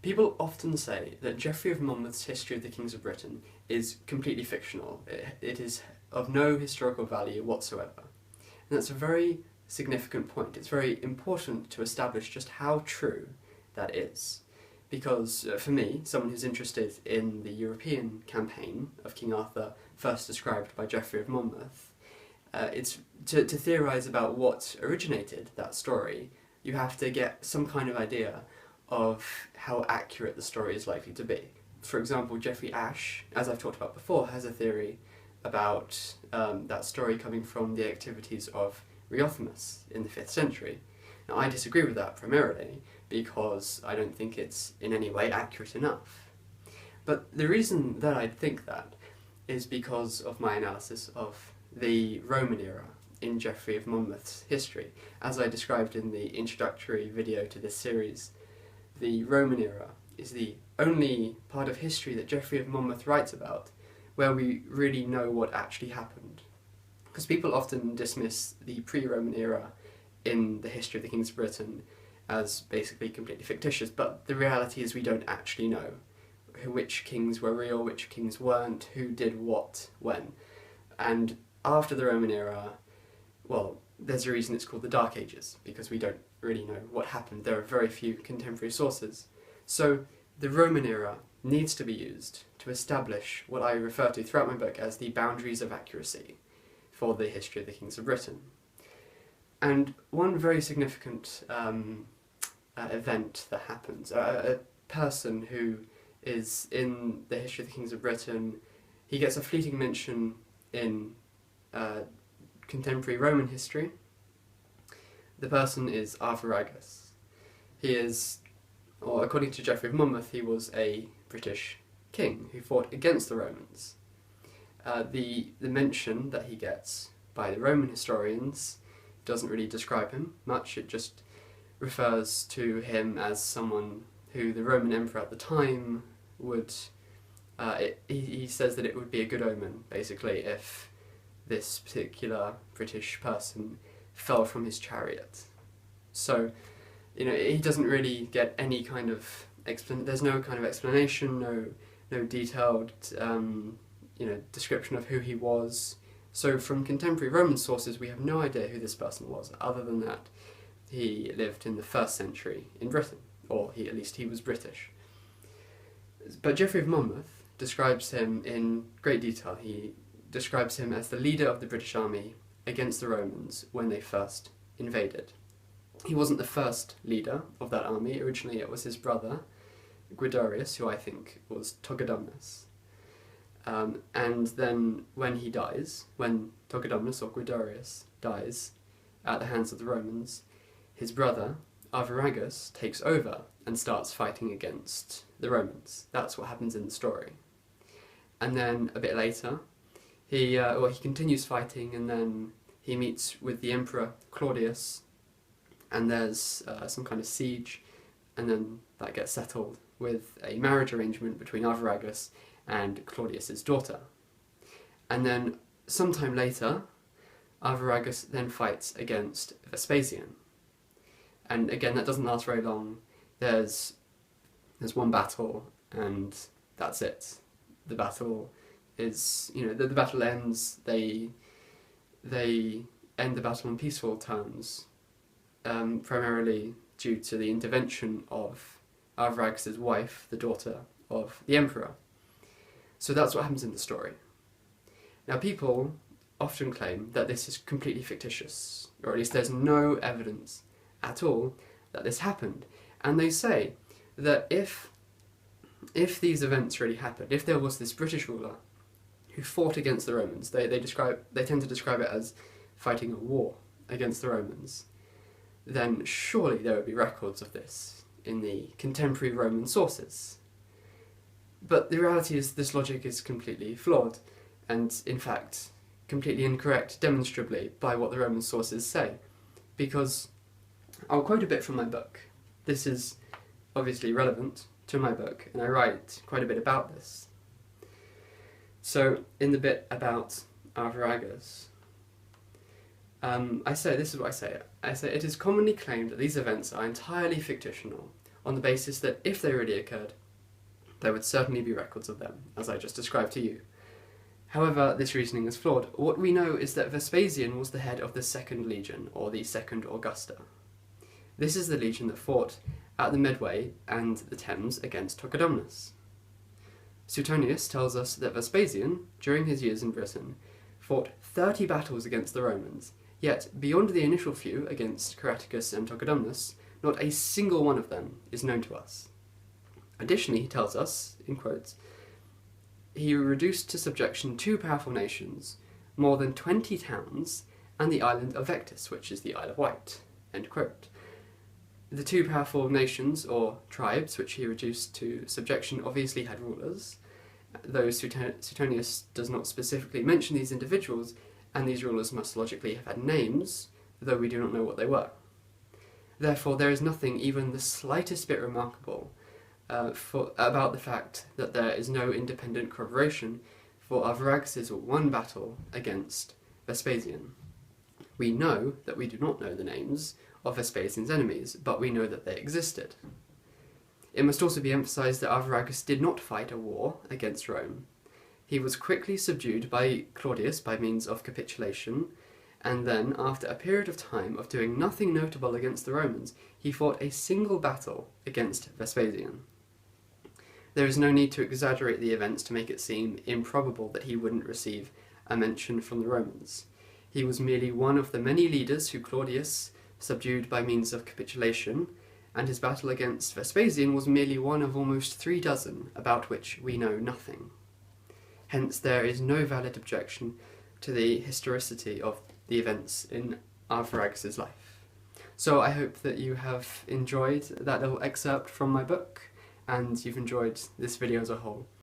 People often say that Geoffrey of Monmouth's History of the Kings of Britain is completely fictional. It is of no historical value whatsoever. And that's a very significant point. It's very important to establish just how true that is. Because for me, someone who's interested in the European campaign of King Arthur, first described by Geoffrey of Monmouth, it's to theorise about what originated that story, you have to get some kind of idea of how accurate the story is likely to be. For example, Geoffrey Ashe, as I've talked about before, has a theory about that story coming from the activities of Riothemus in the 5th century. Now, I disagree with that primarily because I don't think it's in any way accurate enough. But the reason that I think that is because of my analysis of the Roman era in Geoffrey of Monmouth's history. As I described in the introductory video to this series, the Roman era is the only part of history that Geoffrey of Monmouth writes about where we really know what actually happened. Because people often dismiss the pre-Roman era in the history of the Kings of Britain as basically completely fictitious, but the reality is we don't actually know which kings were real, which kings weren't, who did what, when. And after the Roman era, well, there's a reason it's called the Dark Ages, because we don't really know what happened. There are very few contemporary sources. So the Roman era needs to be used to establish what I refer to throughout my book as the boundaries of accuracy for the history of the Kings of Britain. And one very significant event that happens, a person who is in the history of the Kings of Britain, he gets a fleeting mention in contemporary Roman history. The person is Arviragus. He is, or according to Geoffrey of Monmouth, he was a British king who fought against the Romans. The mention that he gets by the Roman historians doesn't really describe him much. It just refers to him as someone who the Roman emperor at the time would... he says that it would be a good omen, basically, if this particular British person fell from his chariot. So, he doesn't really get any kind of there's no kind of explanation, no detailed description of who he was. So from contemporary Roman sources we have no idea who this person was, other than that he lived in the 1st century in Britain, or at least he was British. But Geoffrey of Monmouth describes him in great detail. He describes him as the leader of the British army against the Romans when they first invaded. He wasn't the first leader of that army. Originally it was his brother, Guiderius, who I think was Togodumnus. And then when he dies, when Togodumnus or Guiderius dies at the hands of the Romans, his brother, Arviragus, takes over and starts fighting against the Romans. That's what happens in the story. And then a bit later, he continues fighting, and then he meets with the Emperor Claudius, and there's some kind of siege, and then that gets settled with a marriage arrangement between Arviragus and Claudius's daughter. And then sometime later, Arviragus then fights against Vespasian. And again, that doesn't last very long. There's one battle, and that's it. The battle is, the battle ends. They end the battle on peaceful terms, primarily due to the intervention of Arviragus' wife, the daughter of the emperor. So that's what happens in the story. Now, people often claim that this is completely fictitious, or at least there's no evidence at all that this happened. And they say that if these events really happened, if there was this British ruler who fought against the Romans, they tend to describe it as fighting a war against the Romans, then surely there would be records of this in the contemporary Roman sources. But the reality is this logic is completely flawed, and in fact completely incorrect demonstrably by what the Roman sources say. Because I'll quote a bit from my book. This is obviously relevant to my book, and I write quite a bit about this. So, in the bit about Arviragus, this is what I say. I say, it is commonly claimed that these events are entirely fictional, on the basis that if they really occurred, there would certainly be records of them, as I just described to you. However, this reasoning is flawed. What we know is that Vespasian was the head of the Second Legion, or the Second Augusta. This is the legion that fought at the Medway and the Thames against Togodumnus. Suetonius tells us that Vespasian, during his years in Britain, fought 30 battles against the Romans, yet beyond the initial few against Caraticus and Togodumnus, not a single one of them is known to us. Additionally, he tells us, in quotes, he reduced to subjection 2 powerful nations, more than 20 towns, and the island of Vectis, which is the Isle of Wight. End quote. The 2 powerful nations, or tribes, which he reduced to subjection, obviously had rulers, though Suetonius does not specifically mention these individuals, and these rulers must logically have had names, though we do not know what they were. Therefore, there is nothing even the slightest bit remarkable about the fact that there is no independent corroboration for Arviragus' one battle against Vespasian. We know that we do not know the names of Vespasian's enemies, but we know that they existed. It must also be emphasized that Arviragus did not fight a war against Rome. He was quickly subdued by Claudius by means of capitulation, and then, after a period of time of doing nothing notable against the Romans, he fought a single battle against Vespasian. There is no need to exaggerate the events to make it seem improbable that he wouldn't receive a mention from the Romans. He was merely one of the many leaders who Claudius subdued by means of capitulation, and his battle against Vespasian was merely one of almost 3 dozen about which we know nothing. Hence there is no valid objection to the historicity of the events in Arviragus' life. So I hope that you have enjoyed that little excerpt from my book, and you've enjoyed this video as a whole.